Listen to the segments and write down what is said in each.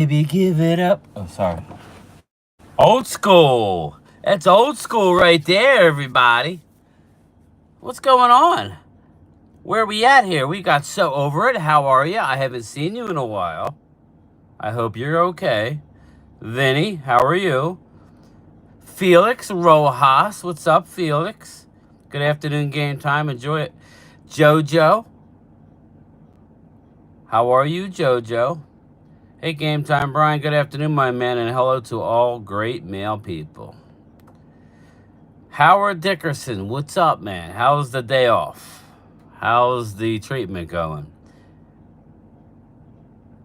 Baby, give it up. Oh, sorry. Old school. That's old school right there, everybody. What's going on? Where are we at here? We got so over it. How are you? I haven't seen you in a while. I hope you're okay. Vinny, how are you? Felix Rojas. What's up, Felix? Good afternoon, game time. Enjoy it. Jojo. How are you, Jojo? Hey, game time, Brian. Good afternoon, my man, and hello to all great male people. Howard Dickerson, what's up, man? How's the day off? How's the treatment going?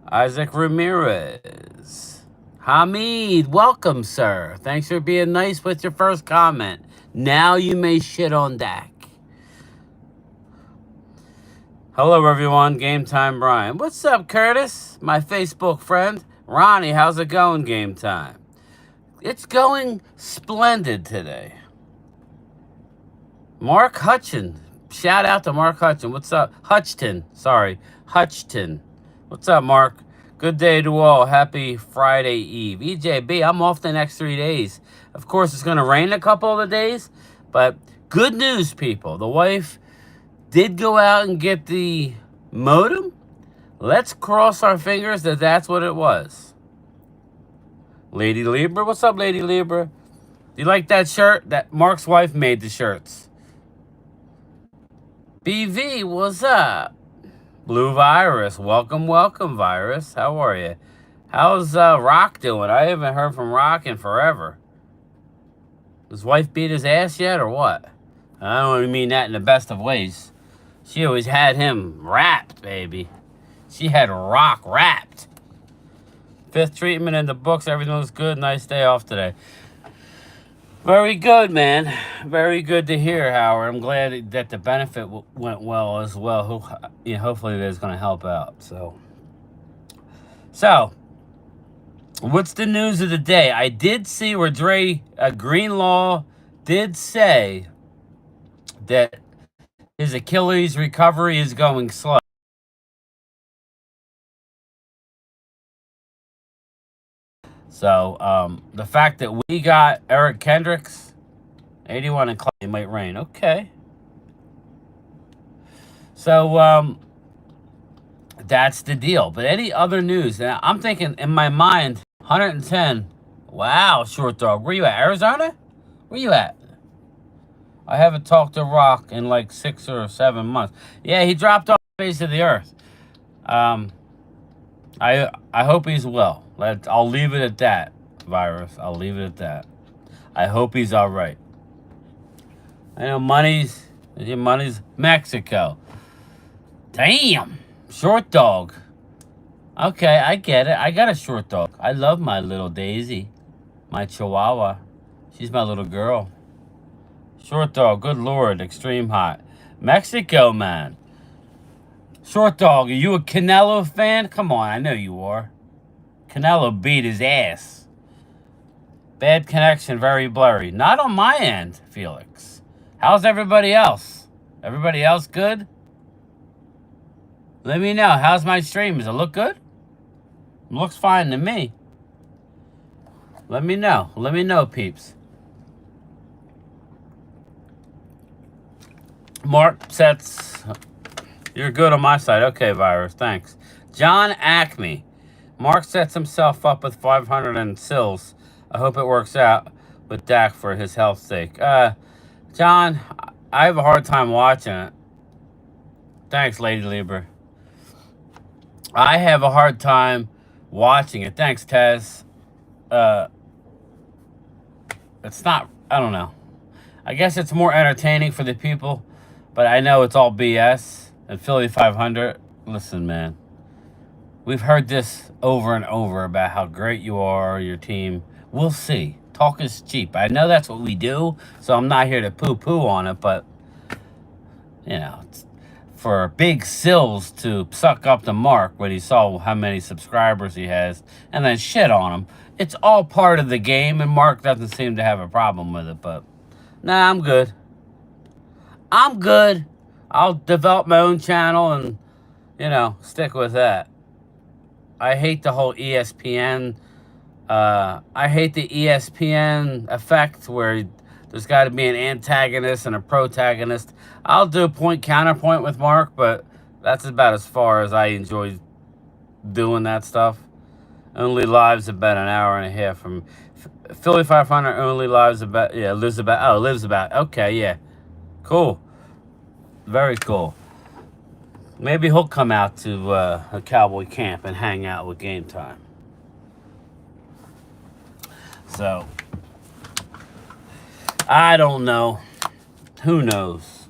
Isaac Ramirez. Hamid, welcome, sir. Thanks for being nice with your first comment. Now you may shit on Dak. Hello, everyone. Game time, Brian. What's up, Curtis? My Facebook friend. Ronnie, how's it going, game time? It's going splendid today. Mark Hutchin. Shout out to Mark Hutchin. What's up? Hutchton. Sorry. Hutchton. What's up, Mark? Good day to all. Happy Friday Eve. EJB, I'm off the next 3 days. Of course, it's going to rain a couple of the days, but good news, people. The wife did go out and get the modem. Let's cross our fingers that that's what it was. Lady Libra. What's up, Lady Libra? Do you like that shirt? That Mark's wife made the shirts. BV, what's up? Blue Virus, welcome, welcome, Virus. How are you? How's Rock doing? I haven't heard from Rock in forever. His wife beat his ass yet, or what? I don't even mean that in the best of ways. She always had him wrapped, baby. She had Rock wrapped. Fifth treatment in the books. Everything looks good. Nice day off today. Very good, man. Very good to hear, Howard. I'm glad that the benefit went well as well. Hopefully that's going to help out. So, what's the news of the day? I did see where Greenlaw did say that his Achilles recovery is going slow. So, the fact that we got Eric Kendricks, 81 and Clay might rain. Okay. So, that's the deal. But any other news? Now, I'm thinking in my mind, 110. Wow, short dog. Where you at? Arizona? Where you at? I haven't talked to Rock in like 6 or 7 months. Yeah, he dropped off the face of the earth. I hope he's well. I'll leave it at that, Virus. I'll leave it at that. I hope he's all right. I know money's Mexico. Damn, short dog. Okay, I get it. I got a short dog. I love my little Daisy, my Chihuahua. She's my little girl. Short dog, good lord, extreme hot. Mexico, man. Short dog, are you a Canelo fan? Come on, I know you are. Canelo beat his ass. Bad connection, very blurry. Not on my end, Felix. How's everybody else? Everybody else good? Let me know. How's my stream? Does it look good? It looks fine to me. Let me know. Let me know, peeps. Mark sets. You're good on my side. Okay, Virus. Thanks. John Acme. Mark sets himself up with 500 and Sills. I hope it works out with Dak for his health's sake. John, I have a hard time watching it. Thanks, Lady Libra. I have a hard time watching it. Thanks, Tez. It's not, I don't know. I guess it's more entertaining for the people, but I know it's all BS. And Philly 500, listen, man. We've heard this over and over about how great you are, your team. We'll see. Talk is cheap. I know that's what we do, so I'm not here to poo-poo on it, but, for Big Sills to suck up the Mark when he saw how many subscribers he has and then shit on him, it's all part of the game, and Mark doesn't seem to have a problem with it, but, nah, I'm good. I'm good. I'll develop my own channel and, stick with that. I hate the whole ESPN. I hate the ESPN effect where there's got to be an antagonist and a protagonist. I'll do point counterpoint with Mark, but that's about as far as I enjoy doing that stuff. Only lives about an hour and a half from Philly 500. Only lives about lives about. Okay, yeah, cool, very cool. Maybe he'll come out to a cowboy camp and hang out with Game Time. So I don't know. Who knows?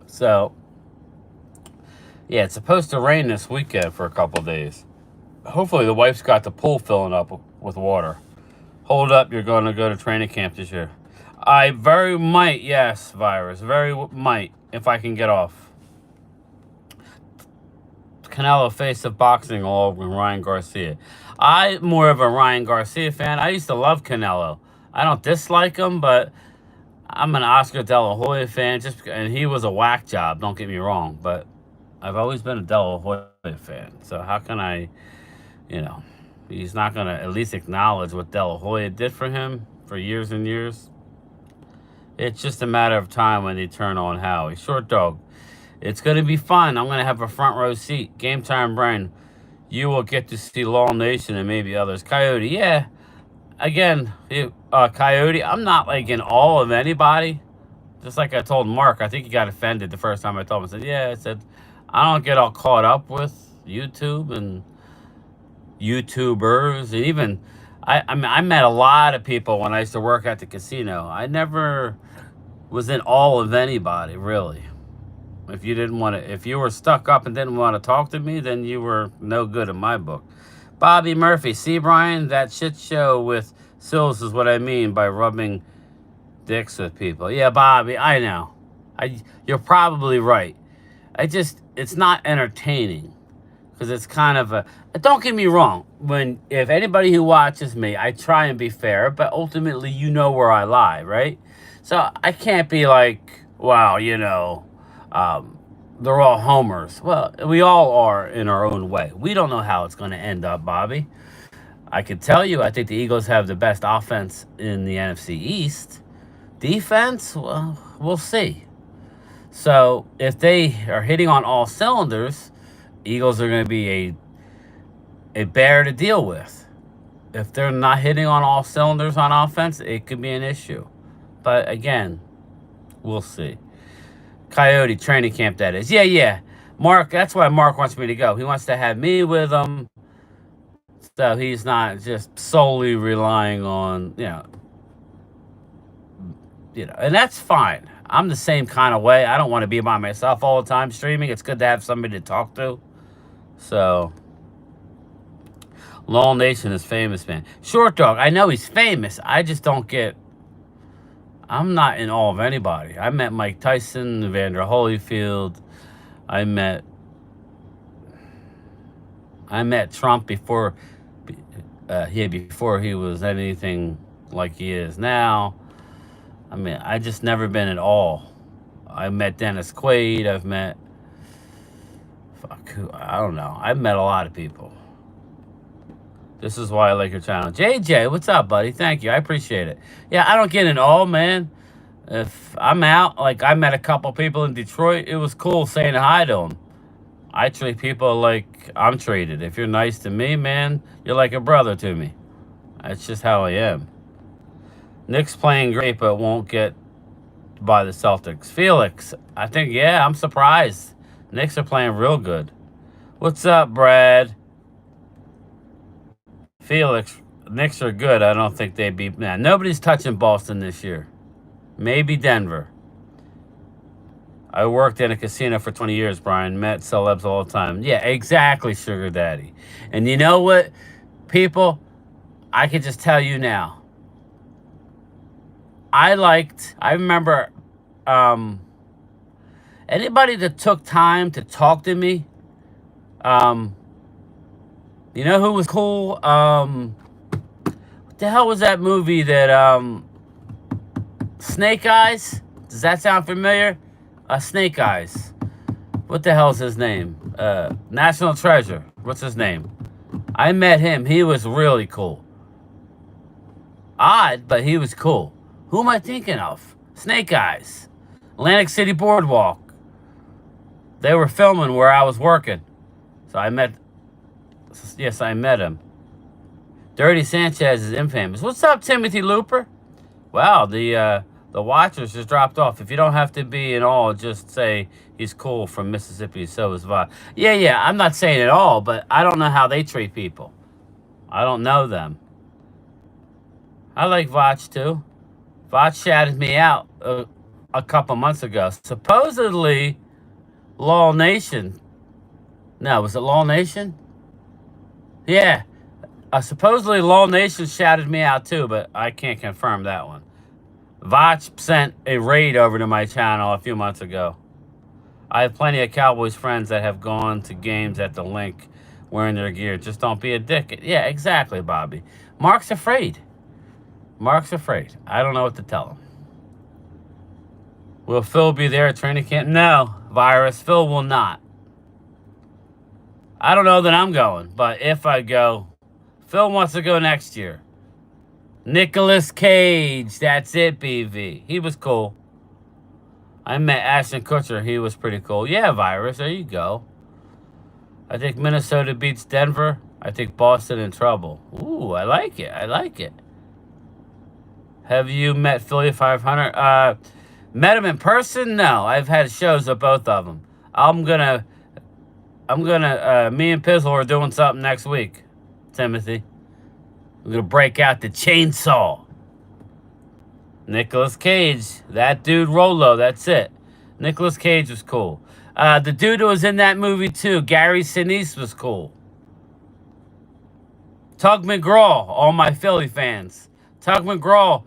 So yeah, it's supposed to rain this weekend for a couple days. Hopefully the wife's got the pool filling up with water. Hold up, you're going to go to training camp this year. I very might, yes, Virus. Very might, if I can get off. Canelo face of boxing all over Ryan Garcia. I'm more of a Ryan Garcia fan. I used to love Canelo. I don't dislike him, but I'm an Oscar De La Hoya fan. And he was a whack job, don't get me wrong. But I've always been a De La Hoya fan. So how can I, he's not going to at least acknowledge what De La Hoya did for him for years and years. It's just a matter of time when they turn on Howie. Short Dog. It's going to be fun. I'm going to have a front row seat. Game Time, Brian. You will get to see Law Nation and maybe others. Coyote, yeah. Again, Coyote, I'm not like in awe of anybody. Just like I told Mark, I think he got offended the first time I told him. I said, I don't get all caught up with YouTube and YouTubers. And even, I met a lot of people when I used to work at the casino. I never was in awe of anybody, really. If you were stuck up and didn't want to talk to me, then you were no good in my book. Bobby Murphy, see, Brian, that shit show with Sills is what I mean by rubbing dicks with people. Yeah, Bobby, I know. You're probably right. It's not entertaining because it's kind of a. Don't get me wrong. If anybody who watches me, I try and be fair, but ultimately, you know where I lie, right? So I can't be like, wow, they're all homers. Well, we all are in our own way. We don't know how it's going to end up, Bobby. I can tell you, I think the Eagles have the best offense in the NFC East. Defense, well, we'll see. So if they are hitting on all cylinders, Eagles are going to be a bear to deal with. If they're not hitting on all cylinders on offense, it could be an issue. But again, we'll see. Coyote training camp, that is. Yeah. Mark, that's why Mark wants me to go. He wants to have me with him. So he's not just solely relying on, and that's fine. I'm the same kind of way. I don't want to be by myself all the time streaming. It's good to have somebody to talk to. So, Law Nation is famous, man. Short Dog, I know he's famous. I just don't get. I'm not in awe of anybody. I met Mike Tyson, Evander Holyfield. I met Trump before he was anything like he is now. I mean, I just never been at all. I met Dennis Quaid. I've met, I don't know. I've met a lot of people. This is why I like your channel. JJ, what's up, buddy? Thank you. I appreciate it. Yeah, I don't get it all, man. If I'm out, like I met a couple people in Detroit, it was cool saying hi to them. I treat people like I'm treated. If you're nice to me, man, you're like a brother to me. That's just how I am. Knicks playing great, but won't get by the Celtics. Felix, I think, yeah, I'm surprised. Knicks are playing real good. What's up, Brad? Felix, Knicks are good. I don't think they'd be. Man, nobody's touching Boston this year. Maybe Denver. I worked in a casino for 20 years, Brian. Met celebs all the time. Yeah, exactly, Sugar Daddy. And you know what, people? I can just tell you now. I remember anybody that took time to talk to me. You know who was cool? What the hell was that movie that, Snake Eyes? Does that sound familiar? Snake Eyes. What the hell's his name? National Treasure. What's his name? I met him. He was really cool. Odd, but he was cool. Who am I thinking of? Snake Eyes. Atlantic City Boardwalk. They were filming where I was working. So I met him. Dirty Sanchez is infamous. What's up, Timothy Looper? Wow, the Watchers just dropped off. If you don't have to be in all, just say he's cool from Mississippi, so is Vod. Yeah, I'm not saying it all, but I don't know how they treat people. I don't know them. I like Vach too. Vach shouted me out a couple months ago. Supposedly, Law Nation. No, was it Law Nation? Yeah. Supposedly, Law Nation shouted me out too, but I can't confirm that one. Vach sent a raid over to my channel a few months ago. I have plenty of Cowboys friends that have gone to games at the link wearing their gear. Just don't be a dick. Yeah, exactly, Bobby. Mark's afraid. Mark's afraid. I don't know what to tell him. Will Phil be there at training camp? No, Virus. Phil will not. I don't know that I'm going, but if I go, Phil wants to go next year. Nicolas Cage. That's it, BV. He was cool. I met Ashton Kutcher. He was pretty cool. Yeah, Virus. There you go. I think Minnesota beats Denver. I think Boston in trouble. Ooh, I like it. I like it. Have you met Philly 500? Met him in person? No. I've had shows of both of them. Me and Pizzle are doing something next week, Timothy. We're going to break out the chainsaw. Nicolas Cage. That dude, Rolo. That's it. Nicolas Cage was cool. The dude who was in that movie, too, Gary Sinise, was cool. Tug McGraw. All my Philly fans. Tug McGraw.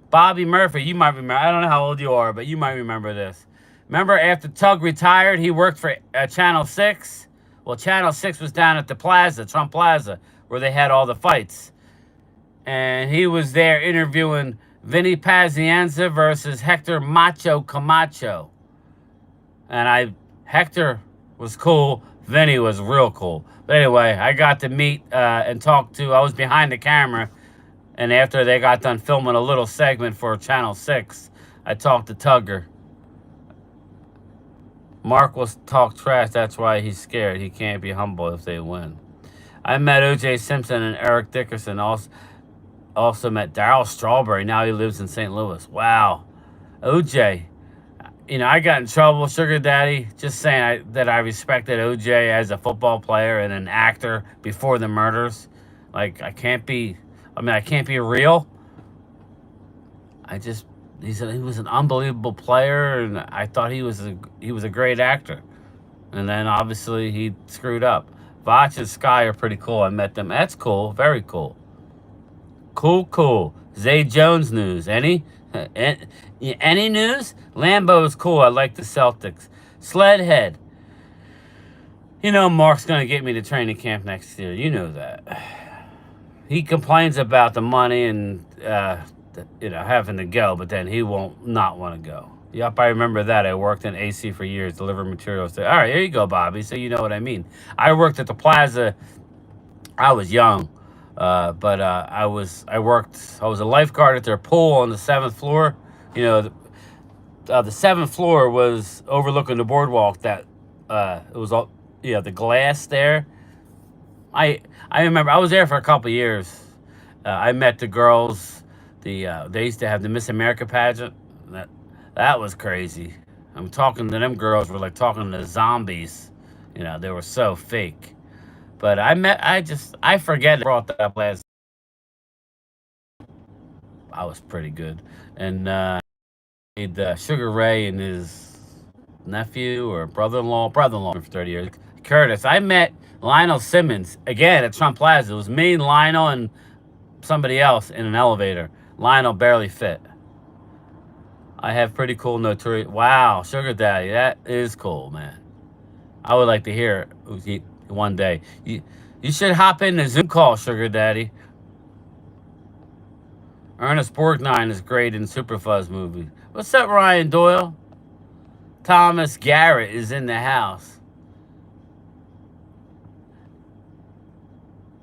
Bobby Murphy. You might remember. I don't know how old you are, but you might remember this. Remember after Tug retired, he worked for Channel 6? Well, Channel 6 was down at the Plaza, Trump Plaza, where they had all the fights. And he was there interviewing Vinny Pazienza versus Hector Macho Camacho. And Hector was cool. Vinny was real cool. But anyway, I got to meet and talk to, I was behind the camera. And after they got done filming a little segment for Channel 6, I talked to Tugger. Mark will talk trash. That's why he's scared. He can't be humble if they win. I met O.J. Simpson and Eric Dickerson. Also met Darryl Strawberry. Now he lives in St. Louis. Wow. O.J. You know, I got in trouble, Sugar Daddy, just saying that I respected O.J. as a football player and an actor before the murders. Like, I can't be real. He was an unbelievable player, and I thought he was a great actor. And then obviously he screwed up. Vach and Sky are pretty cool. I met them. That's cool. Very cool. Cool. Zay Jones news. Any news? Lambeau is cool. I like the Celtics. Sledhead. You know Mark's going to get me to training camp next year. You know that. He complains about the money and having to go, but then he won't not want to go. Yep, I remember that. I worked in AC for years, delivered materials to. All right, here you go, Bobby. So you know what I mean. I worked at the Plaza. I was young, but I was a lifeguard at their pool on the 7th floor. You know, the 7th floor was overlooking the boardwalk. That it was all the glass there. I remember I was there for a couple of years. I met the girls. They used to have the Miss America pageant. That was crazy. I'm talking to them girls were like talking to zombies. You know, they were so fake. But I forget I brought that up last. I was pretty good. And Sugar Ray and his nephew or brother-in-law for 30 years. Curtis. I met Lionel Simmons again at Trump Plaza. It was me, Lionel, and somebody else in an elevator. Lionel barely fit. I have pretty cool notoriety. Wow, Sugar Daddy, that is cool, man. I would like to hear it one day. You should hop in the Zoom call, Sugar Daddy. Ernest Borgnine is great in Superfuzz movie. What's up, Ryan Doyle? Thomas Garrett is in the house.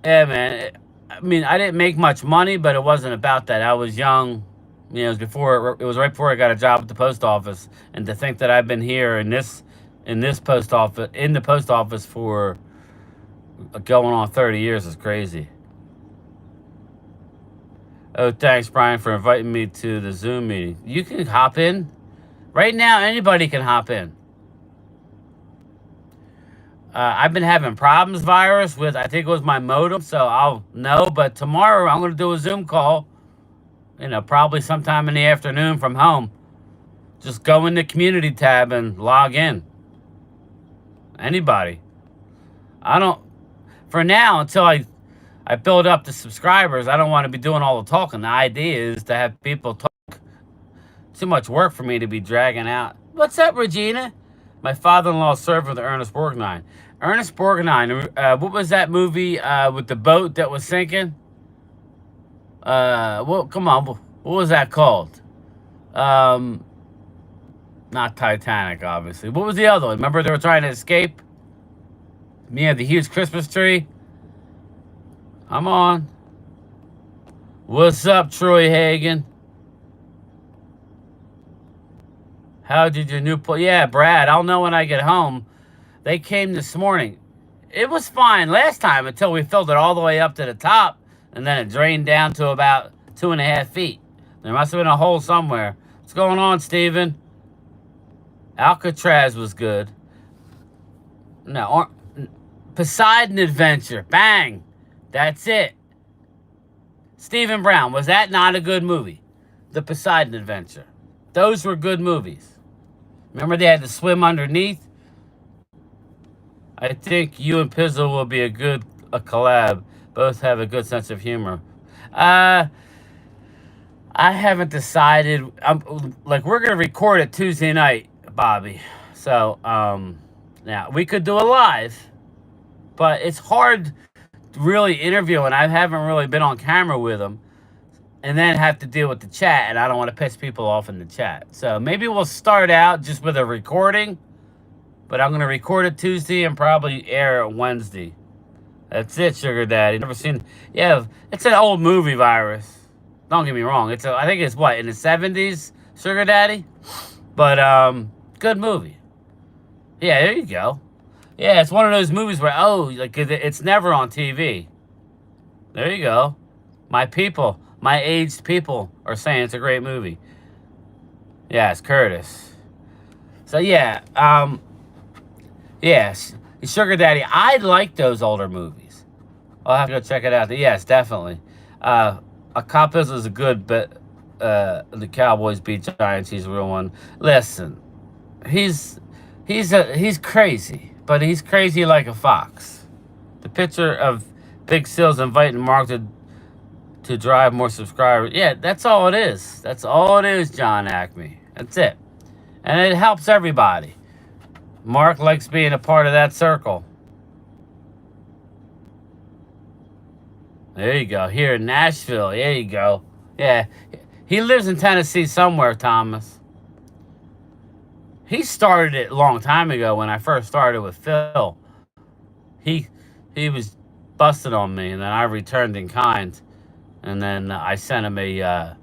Yeah, man. I mean, I didn't make much money, but it wasn't about that. I was young. You know, it was before. It was right before I got a job at the post office, and to think that I've been here in this post office in the post office for going on 30 years is crazy. Oh, thanks, Brian, for inviting me to the Zoom meeting. You can hop in right now. Anybody can hop in. I've been having problems, virus, with I think it was my modem, so I'll know. But tomorrow I'm going to do a Zoom call. You know, probably sometime in the afternoon from home. Just go in the community tab and log in. Anybody. I don't. For now, until I build up the subscribers, I don't want to be doing all the talking. The idea is to have people talk. Too much work for me to be dragging out. What's up, Regina? My father-in-law served with Ernest Borgnine. Ernest Borgnine, what was that movie with the boat that was sinking? Well, come on, what was that called? Um, Not Titanic, obviously. What was the other one? Remember they were trying to escape? Yeah, the huge Christmas tree. Come on. What's up, Troy Hagen? How did your new place? Yeah, Brad, I'll know when I get home. They came this morning. It was fine last time until we filled it all the way up to the top, and then it drained down to about 2.5 feet. There must have been a hole somewhere. What's going on, Steven? Alcatraz was good. No, Poseidon Adventure. Bang. That's it. Stephen Brown, was that not a good movie? The Poseidon Adventure. Those were good movies. Remember they had to swim underneath? I think you and Pizzle will be a collab. Both have a good sense of humor. Uh, I haven't decided. Like we're gonna record it Tuesday night, Bobby. So now we could do a live, but it's hard to really interview, and I haven't really been on camera with them, and then have to deal with the chat, and I don't want to piss people off in the chat. So maybe we'll start out just with a recording, but I'm gonna record it Tuesday and probably air it Wednesday. That's it, Sugar Daddy. Never seen. Yeah, it's an old movie, virus. Don't get me wrong. I think it's what in the '70s, Sugar Daddy. But good movie. Yeah, there you go. Yeah, it's one of those movies where like it's never on TV. There you go. My people, my aged people are saying it's a great movie. Yeah, it's Curtis. So yeah, yes, Sugar Daddy. I like those older movies. I'll have to go check it out. Yes, definitely. A Cop is a good, but the Cowboys beat Giants. He's a real one. Listen, he's crazy, but he's crazy like a fox. The picture of Big Sills inviting Mark to drive more subscribers. Yeah, that's all it is. That's all it is, John Acme. That's it, and it helps everybody. Mark likes being a part of that circle. There you go. Here in Nashville. There you go. Yeah. He lives in Tennessee somewhere, Thomas. He started it a long time ago when I first started with Phil. He was busted on me, and then I returned in kind. And then I sent him a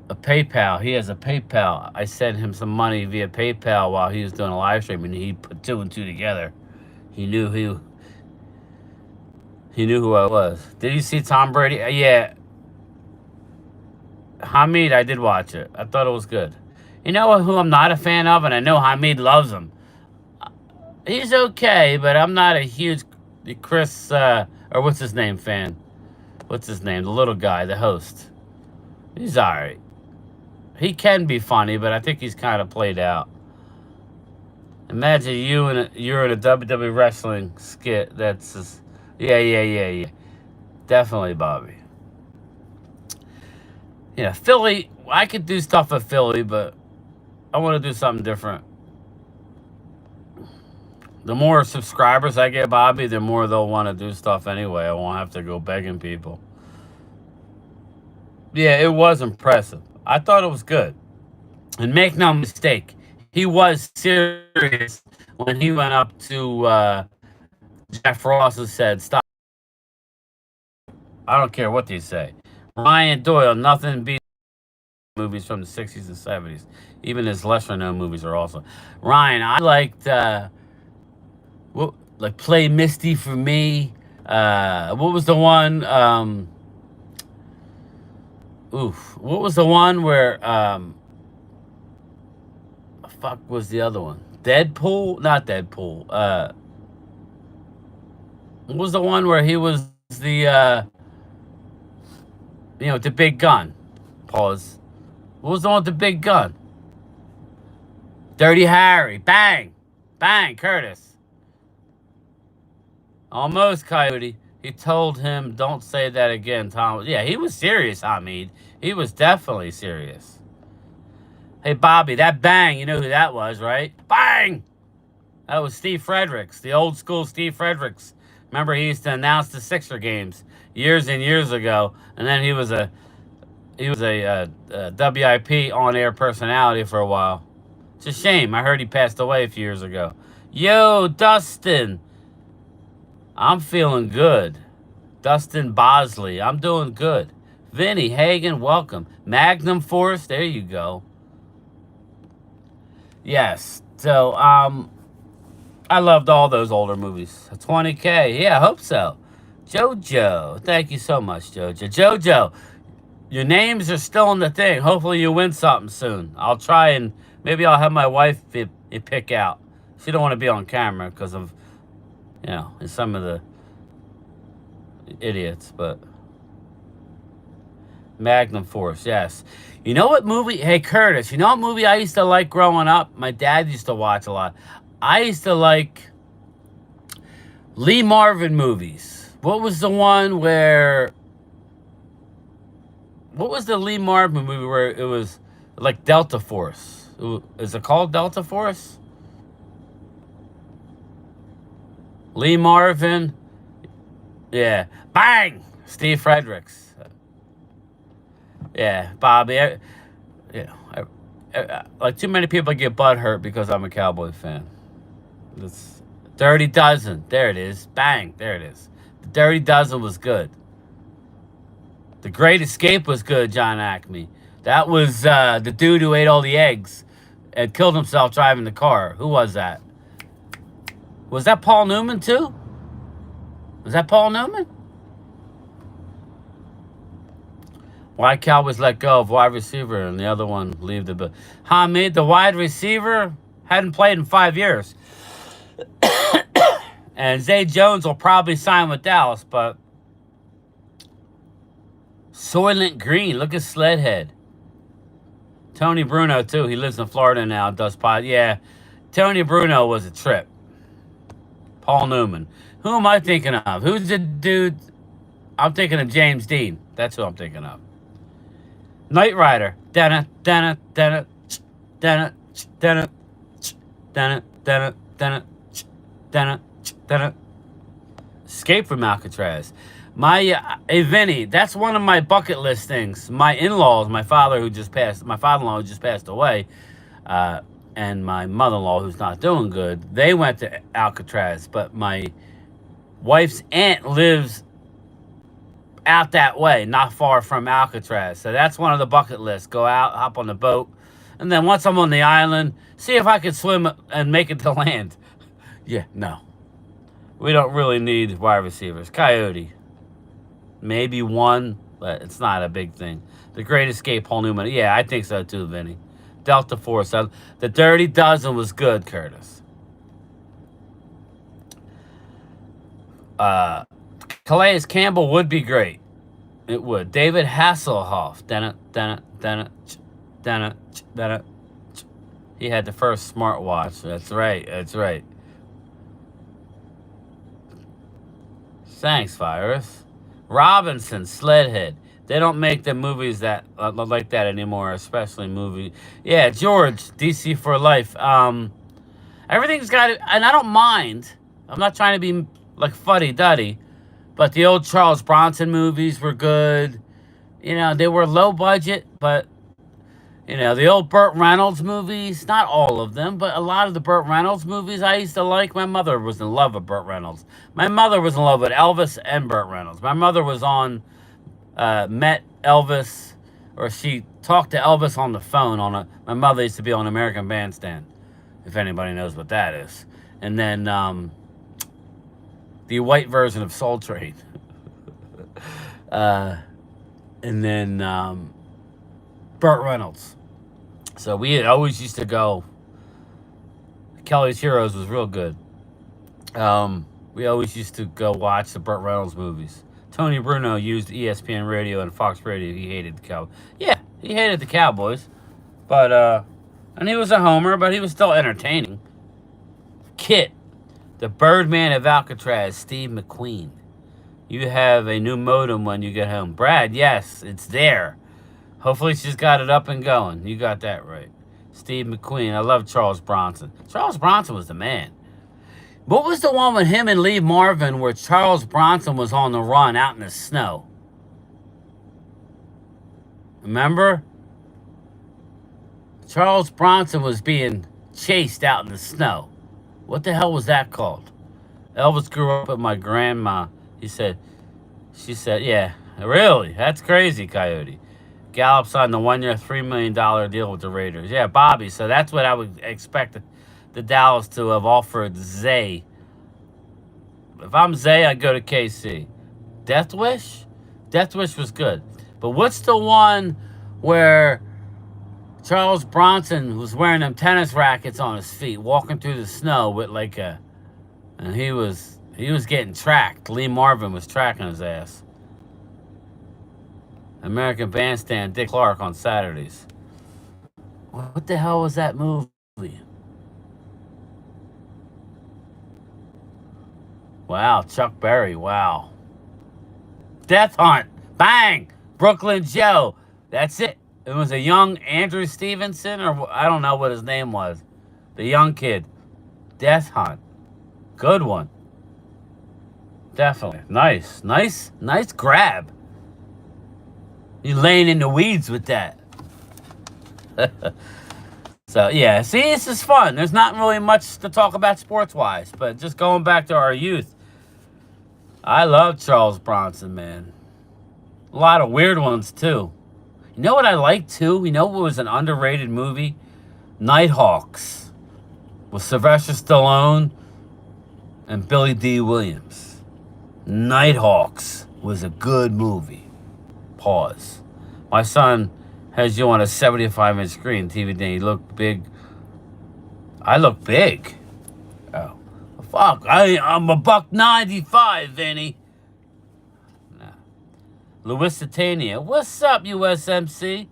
PayPal. He has a PayPal. I sent him some money via PayPal while he was doing a live stream, and he put two and two together. He knew who I was. Did you see Tom Brady? Yeah. Hamid, I did watch it. I thought it was good. You know who I'm not a fan of, and I know Hamid loves him. He's okay, but I'm not a huge Chris, or what's his name, fan. What's his name? The little guy, the host. He's all right. He can be funny, but I think he's kind of played out. Imagine you're in a WWE wrestling skit. That's just, yeah. Definitely, Bobby. Yeah, Philly. I could do stuff with Philly, but I want to do something different. The more subscribers I get, Bobby, the more they'll want to do stuff anyway. I won't have to go begging people. Yeah, it was impressive. I thought it was good. And make no mistake, he was serious when he went up to Jeff Ross and said, "Stop I don't care what they say. Ryan Doyle, nothing beats movies from the 60s and 70s. Even his lesser known movies are awesome. Ryan, I liked like Play Misty for Me. What was the one? What was the one where fuck was the other one? Deadpool? Not Deadpool. What was the one where he was the the big gun? Pause. What was the one with the big gun? Dirty Harry. Bang. Bang, Curtis. Almost, Coyote. He told him, don't say that again, Tom. Yeah, he was serious, Hamid. He was definitely serious. Hey, Bobby, that bang, you know who that was, right? Bang! That was Steve Fredericks, the old school Steve Fredericks. Remember, he used to announce the Sixer games years and years ago, and then he was a WIP on-air personality for a while. It's a shame. I heard he passed away a few years ago. Yo, Dustin. I'm feeling good. Dustin Bosley. I'm doing good. Vinny Hagen, welcome. Magnum Force. There you go. Yes. So, I loved all those older movies. 20K. Yeah, I hope so. Jojo. Thank you so much, Jojo. Jojo, your names are still in the thing. Hopefully you win something soon. I'll try and maybe I'll have my wife pick out. She don't want to be on camera because of, some of the idiots, but Magnum Force, yes. You know what movie? Hey, Curtis, you know what movie I used to like growing up? My dad used to watch a lot. I used to like Lee Marvin movies. What was the one where... What was the Lee Marvin movie where it was like Delta Force? Is it called Delta Force? Lee Marvin. Yeah. Bang! Steve Fredericks. Yeah, Bobby. Like too many people get butthurt because I'm a Cowboy fan. It's Dirty Dozen. There it is. Bang. There it is. The Dirty Dozen was good. The Great Escape was good, John Acme. That was the dude who ate all the eggs and killed himself driving the car. Who was that? Was that Paul Newman, too? Was that Paul Newman? Why Cowboys let go of wide receiver and the other one leave the... Hamid, the wide receiver, hadn't played in 5 years. And Zay Jones will probably sign with Dallas, but... Soylent Green, look at Sledhead. Tony Bruno, too. He lives in Florida now, does pod. Yeah, Tony Bruno was a trip. Paul Newman. Who am I thinking of? Who's the dude? I'm thinking of James Dean. That's who I'm thinking of. Knight Rider. Dana, dana, dana, dana, dana, dana, dana, dana, dana, dana. Escape from Alcatraz. Hey Vinny, that's one of my bucket list things. My in-laws, my father-in-law who just passed away, and my mother-in-law who's not doing good, they went to Alcatraz, but my wife's aunt lives out that way, not far from Alcatraz. So that's one of the bucket lists. Go out, hop on the boat, and then once I'm on the island, see if I can swim and make it to land. Yeah, no. We don't really need wide receivers. Coyote. Maybe one, but it's not a big thing. The Great Escape, Paul Newman. Yeah, I think so too, Vinny. Delta Force. The Dirty Dozen was good, Curtis. Calais Campbell would be great. It would. David Hasselhoff. He had the first smartwatch. That's right. That's right. Thanks, Virus. Robinson, Sledhead. They don't make the movies that like that anymore, especially movie. Yeah, George, DC for life. Everything's got it, and I don't mind. I'm not trying to be like fuddy-duddy, but the old Charles Bronson movies were good. You know, they were low budget, but You know, the old Burt Reynolds movies, not all of them, but a lot of the Burt Reynolds movies I used to like. My mother was in love with Burt Reynolds. My mother was in love with Elvis and Burt Reynolds. My mother was on, met Elvis, or she talked to Elvis on the phone my mother used to be on American Bandstand, if anybody knows what that is. And then the white version of Soul Train. uh, and then Burt Reynolds. So we had always used to go. Kelly's Heroes was real good. We always used to go watch the Burt Reynolds movies. Tony Bruno used ESPN Radio and Fox Radio. He hated the Cowboys. Yeah, he hated the Cowboys. But, and he was a homer, but he was still entertaining. Kit, the Birdman of Alcatraz, Steve McQueen. You have a new modem when you get home. Brad, yes, it's there. Hopefully she's got it up and going. You got that right. Steve McQueen. I love Charles Bronson. Charles Bronson was the man. What was the one with him and Lee Marvin where Charles Bronson was on the run out in the snow? Remember? Charles Bronson was being chased out in the snow. What the hell was that called? Elvis grew up with my grandma. She said, yeah, really? That's crazy, Coyote. Gallup signed the 1-year, $3 million deal with the Raiders. Yeah, Bobby. So that's what I would expect the Dallas to have offered Zay. If I'm Zay, I'd go to KC. Death Wish? Death Wish was good. But what's the one where Charles Bronson was wearing them tennis rackets on his feet, walking through the snow with and he was getting tracked. Lee Marvin was tracking his ass. American Bandstand, Dick Clark on Saturdays. What the hell was that movie? Wow, Chuck Berry, wow. Death Hunt, bang! Brooklyn Joe, that's it. It was a young Andrew Stevenson, or I don't know what his name was. The young kid. Death Hunt. Good one. Definitely. Nice grab. You laying in the weeds with that. So, yeah. See, this is fun. There's not really much to talk about sports-wise, but just going back to our youth. I love Charles Bronson, man. A lot of weird ones, too. You know what I like, too? You know what was an underrated movie? Nighthawks. With Sylvester Stallone and Billy D. Williams. Nighthawks was a good movie. Pause. My son has you on a 75-inch screen TV. Then you look big. I look big. Oh, fuck! I'm a $1.95, Vinny. Nah. Louisitania. What's up, USMC?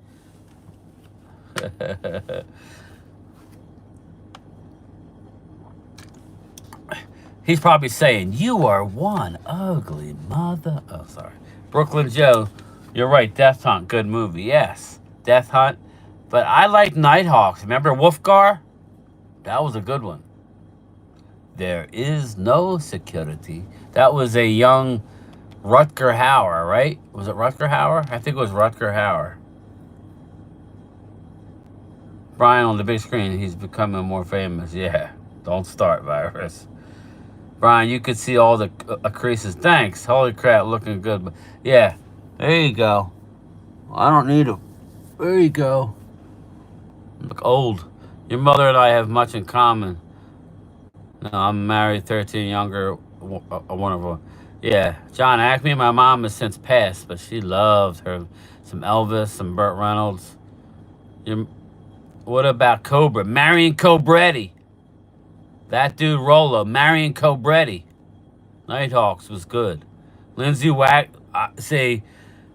He's probably saying, you are one ugly mother. Oh, sorry. Brooklyn Joe, you're right. Death Hunt, good movie. Yes, Death Hunt. But I like Nighthawks. Remember Wolfgar? That was a good one. There is no security. That was a young Rutger Hauer, right? Was it Rutger Hauer? I think it was Rutger Hauer. Brian on the big screen, he's becoming more famous. Yeah, don't start, virus. Brian, you could see all the creases. Thanks. Holy crap, looking good. But yeah, there you go. I don't need them. There you go. Look old. Your mother and I have much in common. No, I'm married, 13 younger, one of them. Yeah, John Acme, my mom has since passed, but she loved her. Some Elvis, some Burt Reynolds. What about Cobra? Marion Cobretti. That dude Rolo, Marion Cobretti. Nighthawks was good. Lindsay say,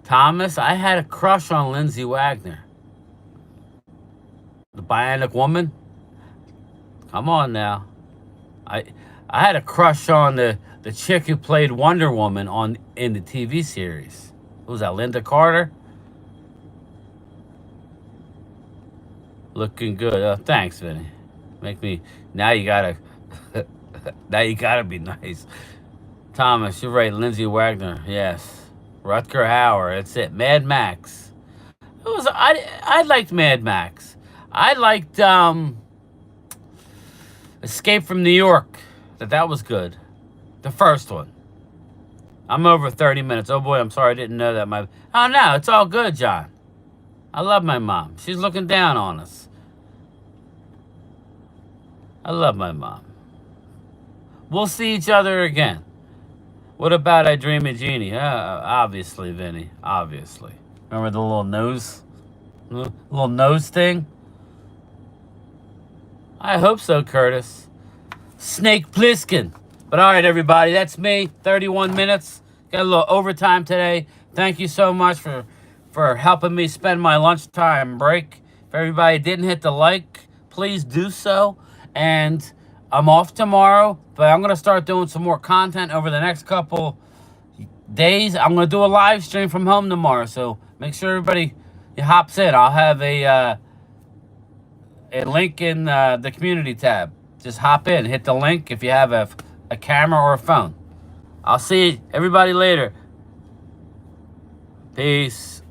Thomas, I had a crush on Lindsay Wagner. The Bionic Woman? Come on now. I had a crush on the chick who played Wonder Woman in the TV series. Who was that, Linda Carter? Looking good. Thanks, Vinny. Now you gotta be nice. Thomas, you're right. Lindsay Wagner, yes. Rutger Hauer, that's it. Mad Max. It was I liked Mad Max. I liked Escape from New York. That was good. The first one. I'm over 30 minutes. Oh boy, I'm sorry I didn't know that. Oh no, it's all good, John. I love my mom. She's looking down on us. I love my mom. We'll see each other again. What about I Dream of Jeannie? Obviously, Vinny. Obviously. Remember the little nose? Little nose thing? I hope so, Curtis. Snake Plissken. But all right, everybody, that's me. 31 minutes. Got a little overtime today. Thank you so much for helping me spend my lunchtime break. If everybody didn't hit the like, please do so. And I'm off tomorrow, but I'm going to start doing some more content over the next couple days. I'm going to do a live stream from home tomorrow, so make sure everybody hops in. I'll have a link in the community tab. Just hop in, hit the link if you have a camera or a phone. I'll see everybody later. Peace.